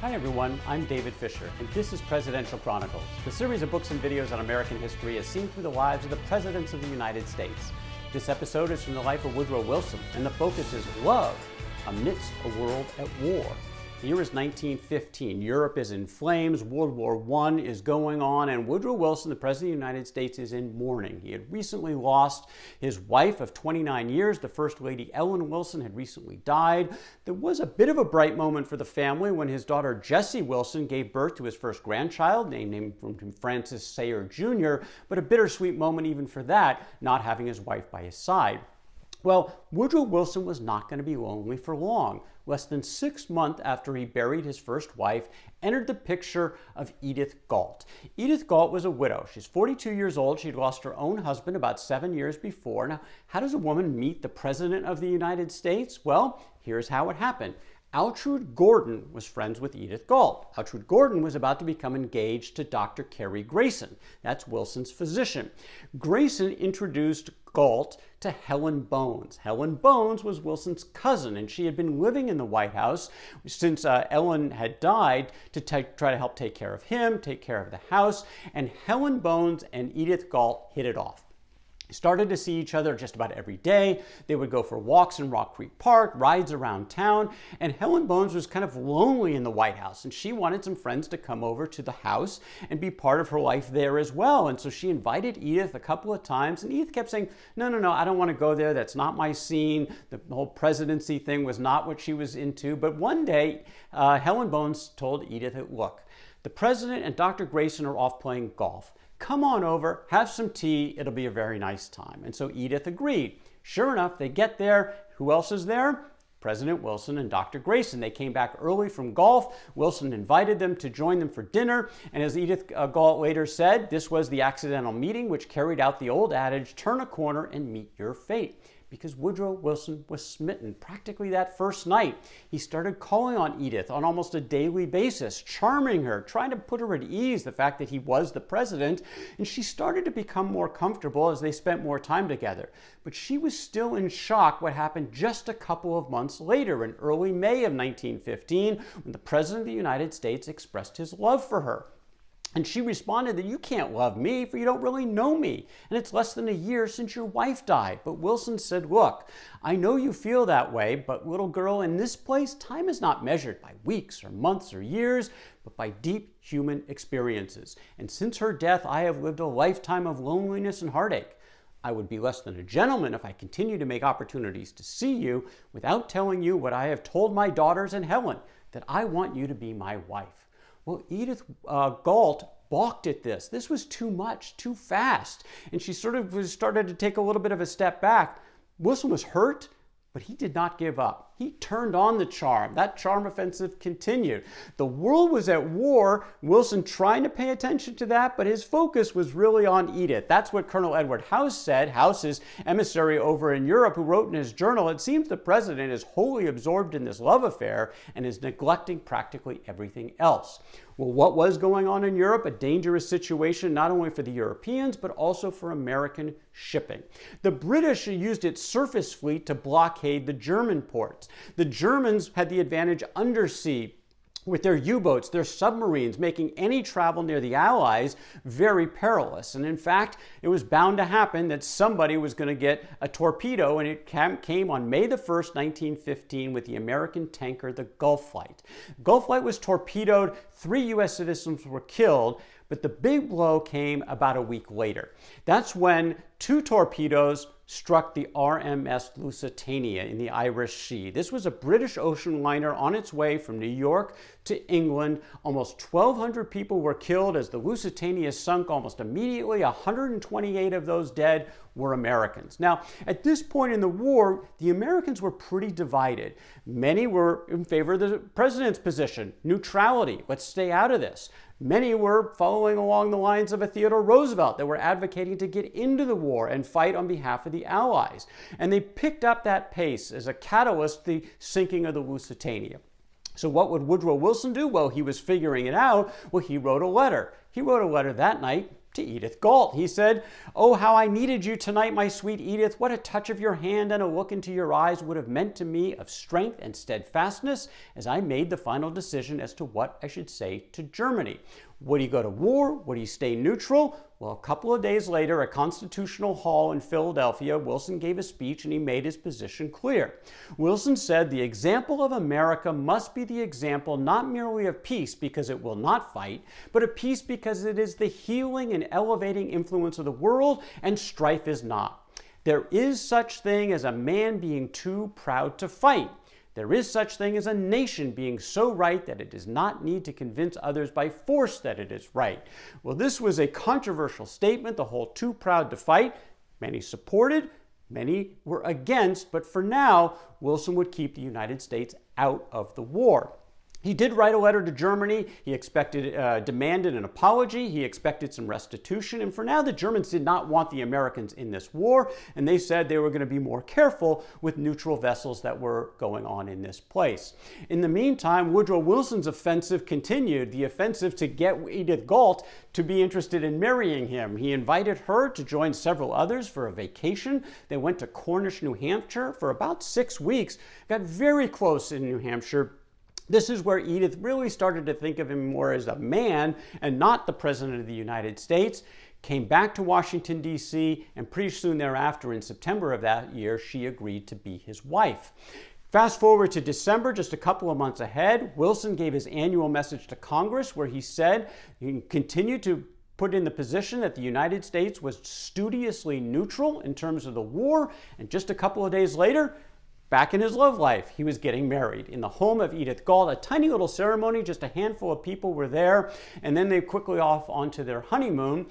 Hi everyone, I'm David Fisher, and this is Presidential Chronicles, the series of books and videos on American history as seen through the lives of the presidents of the United States. This episode is from the life of Woodrow Wilson, and the focus is love amidst a world at war. The year is 1915. Europe is in flames, World War I is going on, and Woodrow Wilson, the President of the United States, is in mourning. He had recently lost his wife of 29 years. The First Lady Ellen Wilson had recently died. There was a bit of a bright moment for the family when his daughter Jessie Wilson gave birth to his first grandchild, named him from Francis Sayre Jr., but a bittersweet moment even for that, not having his wife by his side. Well, Woodrow Wilson was not going to be lonely for long. Less than 6 months after he buried his first wife, entered the picture of Edith Galt. Edith Galt was a widow. She's 42 years old. She'd lost her own husband about 7 years before. Now, how does a woman meet the President of the United States? Well, here's how it happened. Altrude Gordon was friends with Edith Galt. Altrude Gordon was about to become engaged to Dr. Cary Grayson. That's Wilson's physician. Grayson introduced Galt to Helen Bones. Helen Bones was Wilson's cousin, and she had been living in the White House since Ellen had died to try to help take care of him, take care of the house, and Helen Bones and Edith Galt hit it off. Started to see each other just about every day. They would go for walks in Rock Creek Park, rides around town, and Helen Bones was kind of lonely in the White House, and she wanted some friends to come over to the house and be part of her life there as well. And so she invited Edith a couple of times, and Edith kept saying, no, I don't want to go there. That's not my scene. The whole presidency thing was not what she was into. But one day, Helen Bones told Edith, look, the president and Dr. Grayson are off playing golf. Come on over, have some tea, it'll be a very nice time. And so Edith agreed. Sure enough, they get there. Who else is there? President Wilson and Dr. Grayson. They came back early from golf. Wilson invited them to join them for dinner. And as Edith Galt later said, this was the accidental meeting which carried out the old adage, turn a corner and meet your fate. Because Woodrow Wilson was smitten practically that first night. He started calling on Edith on almost a daily basis, charming her, trying to put her at ease, the fact that he was the president, and she started to become more comfortable as they spent more time together. But she was still in shock what happened just a couple of months later, in early May of 1915, when the President of the United States expressed his love for her. And she responded that you can't love me, for you don't really know me. And it's less than a year since your wife died. But Wilson said, look, I know you feel that way, but little girl, in this place, time is not measured by weeks or months or years, but by deep human experiences. And since her death, I have lived a lifetime of loneliness and heartache. I would be less than a gentleman if I continue to make opportunities to see you without telling you what I have told my daughters and Helen, that I want you to be my wife. Well, Edith Galt balked at this. This was too much, too fast. And she started to take a little bit of a step back. Wilson was hurt, but he did not give up. He turned on the charm. That charm offensive continued. The world was at war. Wilson trying to pay attention to that, but his focus was really on Edith. That's what Colonel Edward House said, House's emissary over in Europe, who wrote in his journal, it seems the president is wholly absorbed in this love affair and is neglecting practically everything else. Well, what was going on in Europe? A dangerous situation not only for the Europeans, but also for American shipping. The British used its surface fleet to blockade the German ports. The Germans had the advantage undersea with their U-boats, their submarines, making any travel near the Allies very perilous. And in fact, it was bound to happen that somebody was going to get a torpedo, and it came on May the 1st, 1915, with the American tanker, the Gulf-Flight. Gulf-Flight was torpedoed, 3 U.S. citizens were killed, but the big blow came about a week later. That's when 2 torpedoes struck the RMS Lusitania in the Irish Sea. This was a British ocean liner on its way from New York to England. Almost 1,200 people were killed as the Lusitania sunk almost immediately. 128 of those dead were Americans. Now, at this point in the war, the Americans were pretty divided. Many were in favor of the president's position, neutrality, let's stay out of this. Many were following along the lines of a Theodore Roosevelt that were advocating to get into the war and fight on behalf of the Allies. And they picked up that pace as a catalyst, the sinking of the Lusitania. So what would Woodrow Wilson do? Well, he was figuring it out. Well, he wrote a letter. He wrote a letter that night to Edith Galt. He said, "Oh, how I needed you tonight, my sweet Edith. What a touch of your hand and a look into your eyes would have meant to me of strength and steadfastness as I made the final decision as to what I should say to Germany. Would he go to war? Would he stay neutral?" Well, a couple of days later at Constitutional Hall in Philadelphia, Wilson gave a speech and he made his position clear. Wilson said, "The example of America must be the example not merely of peace because it will not fight, but of peace because it is the healing and elevating influence of the world, and strife is not. There is such thing as a man being too proud to fight. There is such thing as a nation being so right that it does not need to convince others by force that it is right." Well, this was a controversial statement, the whole "too proud to fight." Many supported, many were against, but for now, Wilson would keep the United States out of the war. He did write a letter to Germany. He demanded an apology. He expected some restitution. And for now, the Germans did not want the Americans in this war. And they said they were going to be more careful with neutral vessels that were going on in this place. In the meantime, Woodrow Wilson's offensive continued, the offensive to get Edith Galt to be interested in marrying him. He invited her to join several others for a vacation. They went to Cornish, New Hampshire for about 6 weeks, got very close in New Hampshire. This is where Edith really started to think of him more as a man and not the President of the United States. Came back to Washington, D.C., and pretty soon thereafter, in September of that year, she agreed to be his wife. Fast forward to December, just a couple of months ahead, Wilson gave his annual message to Congress where he said he continued to put in the position that the United States was studiously neutral in terms of the war, and just a couple of days later, back in his love life, he was getting married in the home of Edith Galt. A tiny little ceremony, just a handful of people were there, and then they quickly off onto their honeymoon.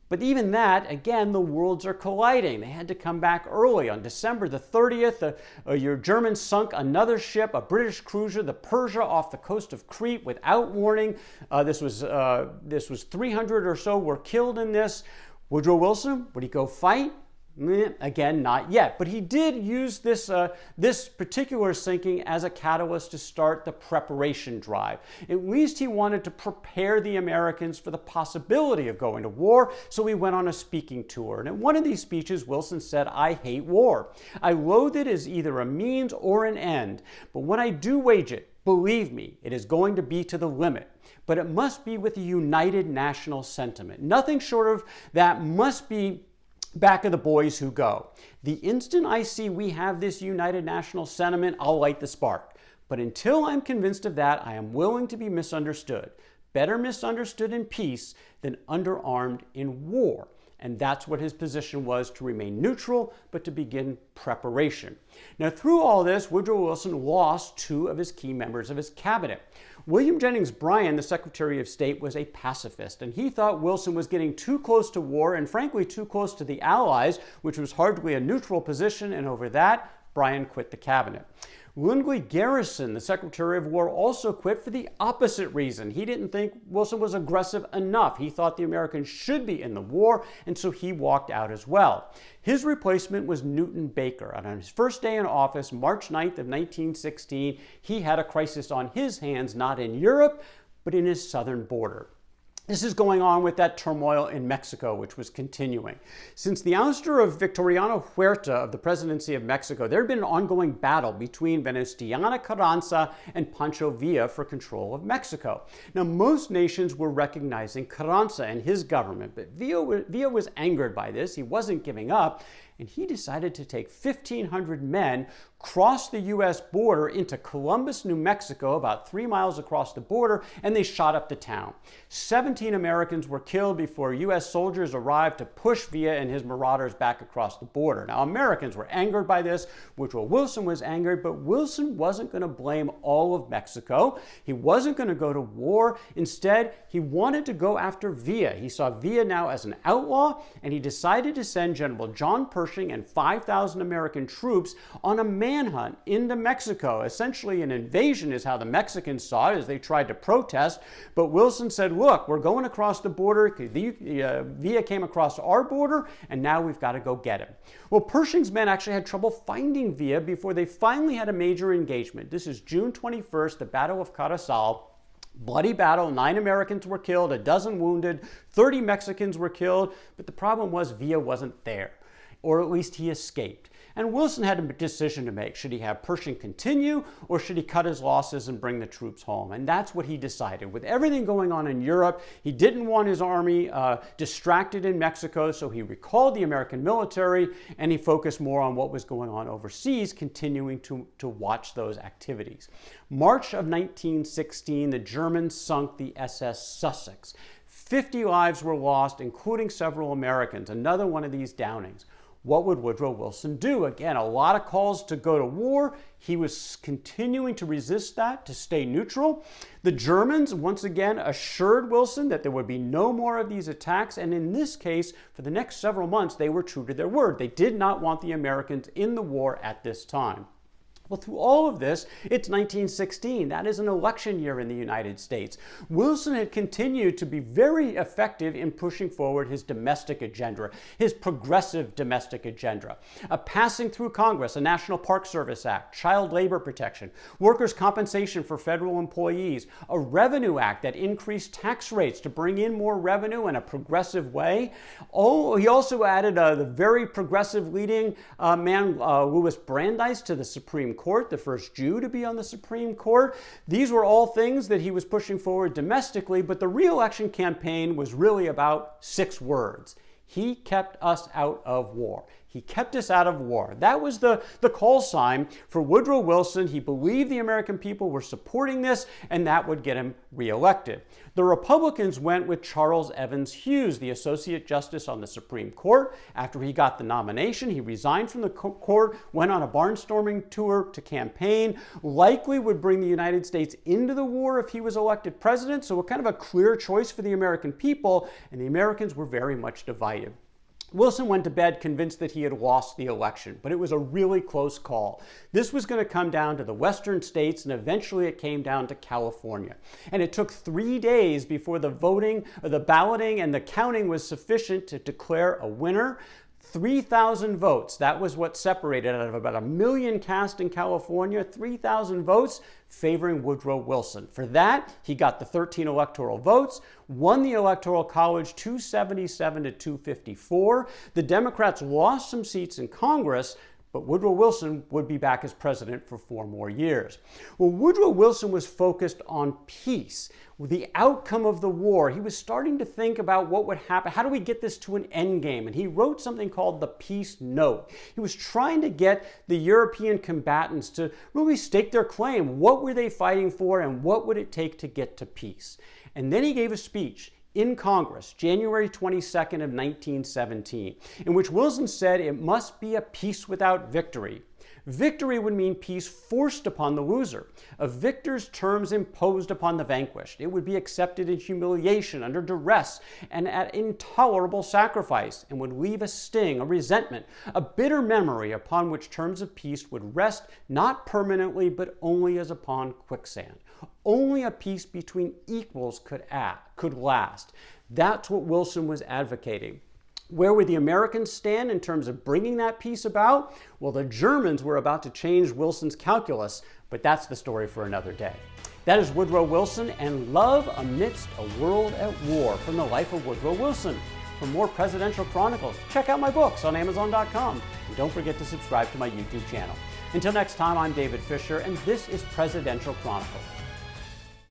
But even that, again, the worlds are colliding. They had to come back early. On December the 30th, your Germans sunk another ship, a British cruiser, the Persia, off the coast of Crete without warning. This was 300 or so were killed in this. Woodrow Wilson, would he go fight? Again, not yet. But he did use this particular sinking as a catalyst to start the preparation drive. At least he wanted to prepare the Americans for the possibility of going to war, so he went on a speaking tour. And in one of these speeches, Wilson said, "I hate war. I loathe it as either a means or an end. But when I do wage it, believe me, it is going to be to the limit. But it must be with a united national sentiment. Nothing short of that must be back of the boys who go. The instant I see we have this united national sentiment, I'll light the spark. But until I'm convinced of that, I am willing to be misunderstood. Better misunderstood in peace than underarmed in war." And that's what his position was, to remain neutral, but to begin preparation. Now, through all this, Woodrow Wilson lost 2 of his key members of his cabinet. William Jennings Bryan, the Secretary of State, was a pacifist, and he thought Wilson was getting too close to war and, frankly, too close to the Allies, which was hardly a neutral position, and over that, Bryan quit the cabinet. Lindley Garrison, the Secretary of War, also quit for the opposite reason. He didn't think Wilson was aggressive enough. He thought the Americans should be in the war, and so he walked out as well. His replacement was Newton Baker. And on his first day in office, March 9th of 1916, he had a crisis on his hands, not in Europe, but in his southern border. This is going on with that turmoil in Mexico, which was continuing. Since the ouster of Victoriano Huerta of the presidency of Mexico, there had been an ongoing battle between Venustiano Carranza and Pancho Villa for control of Mexico. Now, most nations were recognizing Carranza and his government, but Villa was angered by this. He wasn't giving up, and he decided to take 1,500 men, cross the U.S. border into Columbus, New Mexico, about 3 miles across the border, and they shot up the town. 17 Americans were killed before U.S. soldiers arrived to push Villa and his marauders back across the border. Now, Americans were angered by this. Woodrow Wilson was angered, but Wilson wasn't going to blame all of Mexico. He wasn't going to go to war. Instead, he wanted to go after Villa. He saw Villa now as an outlaw, and he decided to send General John Pershing and 5,000 American troops on a manhunt into Mexico. Essentially, an invasion is how the Mexicans saw it as they tried to protest. But Wilson said, look, we're going across the border. Villa came across our border, and now we've got to go get him. Well, Pershing's men actually had trouble finding Villa before they finally had a major engagement. This is June 21st, the Battle of Carranza. Bloody battle, 9 Americans were killed, a dozen wounded, 30 Mexicans were killed, but the problem was Villa wasn't there, or at least he escaped. And Wilson had a decision to make. Should he have Pershing continue, or should he cut his losses and bring the troops home? And that's what he decided. With everything going on in Europe, he didn't want his army distracted in Mexico, so he recalled the American military, and he focused more on what was going on overseas, continuing to watch those activities. March of 1916, the Germans sunk the SS Sussex. 50 lives were lost, including several Americans, another one of these downings. What would Woodrow Wilson do? Again, a lot of calls to go to war. He was continuing to resist that, to stay neutral. The Germans, once again, assured Wilson that there would be no more of these attacks. And in this case, for the next several months, they were true to their word. They did not want the Americans in the war at this time. Well, through all of this, it's 1916. That is an election year in the United States. Wilson had continued to be very effective in pushing forward his domestic agenda, his progressive domestic agenda. Passing through Congress, a National Park Service Act, child labor protection, workers' compensation for federal employees, a revenue act that increased tax rates to bring in more revenue in a progressive way. Oh, he also added the very progressive leading man, Louis Brandeis, to the Supreme Court, the first Jew to be on the Supreme Court. These were all things that he was pushing forward domestically, but the re-election campaign was really about 6 words. He kept us out of war. He kept us out of war. That was the call sign for Woodrow Wilson. He believed the American people were supporting this, and that would get him reelected. The Republicans went with Charles Evans Hughes, the Associate Justice on the Supreme Court. After he got the nomination, he resigned from the court, went on a barnstorming tour to campaign, likely would bring the United States into the war if he was elected president, so kind of a clear choice for the American people, and the Americans were very much divided. Wilson went to bed convinced that he had lost the election, but it was a really close call. This was going to come down to the western states, and eventually it came down to California. And it took 3 days before the voting, or the balloting, and the counting was sufficient to declare a winner. 3,000 votes. That was what separated out of about 1 million cast in California, 3,000 votes favoring Woodrow Wilson. For that, he got the 13 electoral votes, won the Electoral College 277 to 254. The Democrats lost some seats in Congress, but Woodrow Wilson would be back as president for 4 more years. Well, Woodrow Wilson was focused on peace. With the outcome of the war, he was starting to think about what would happen. How do we get this to an end game? And he wrote something called the Peace Note. He was trying to get the European combatants to really stake their claim. What were they fighting for, and what would it take to get to peace? And then he gave a speech in Congress, January 22nd of 1917, in which Wilson said it must be a peace without victory. Victory would mean peace forced upon the loser, a victor's terms imposed upon the vanquished. It would be accepted in humiliation, under duress, and at intolerable sacrifice, and would leave a sting, a resentment, a bitter memory upon which terms of peace would rest not permanently, but only as upon quicksand. Only a peace between equals could last. That's what Wilson was advocating. Where would the Americans stand in terms of bringing that peace about? Well, the Germans were about to change Wilson's calculus, but that's the story for another day. That is Woodrow Wilson and Love Amidst a World at War, from the life of Woodrow Wilson. For more presidential chronicles, check out my books on Amazon.com. And don't forget to subscribe to my YouTube channel. Until next time, I'm David Fisher, and this is Presidential Chronicles.